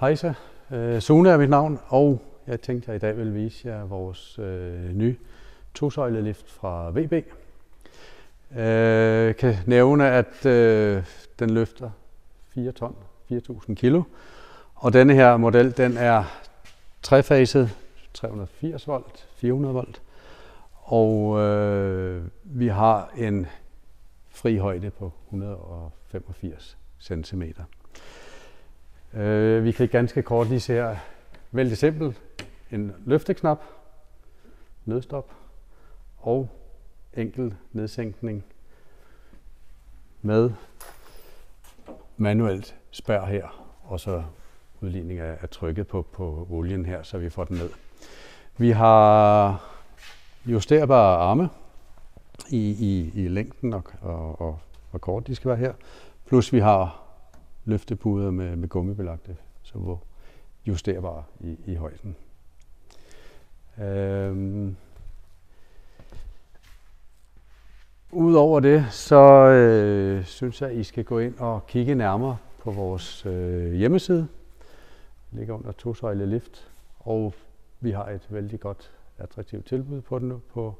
Hejsa, Sune er mit navn, og jeg tænkte, at jeg i dag vil vise jer vores nye tosøjlelift fra VB. Jeg kan nævne, at den løfter 4 ton, 4.000 kilo, og denne her model, den er trefaset, 380 volt, 400 volt, og vi har en fri højde på 185 cm. Vi kan ganske kort lige se her, vældig simpelt, en løfteknap, nødstop og enkel nedsænkning med manuelt spærr her, og så udligning af trykket på olien her, så vi får den ned. Vi har justerbare arme i længden og hvor kort de skal være her, plus vi har løftepuder med gummibelagte, som er justerbare i højden. Udover det, så synes jeg, I skal gå ind og kigge nærmere på vores hjemmeside. Det ligger under tosøjlelift, og vi har et vældig godt, attraktivt tilbud på den nu på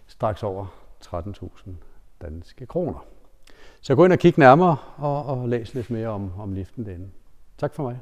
straks over 13.000 danske kroner. Så gå ind og kig nærmere og læs lidt mere om liften derinde. Tak for mig.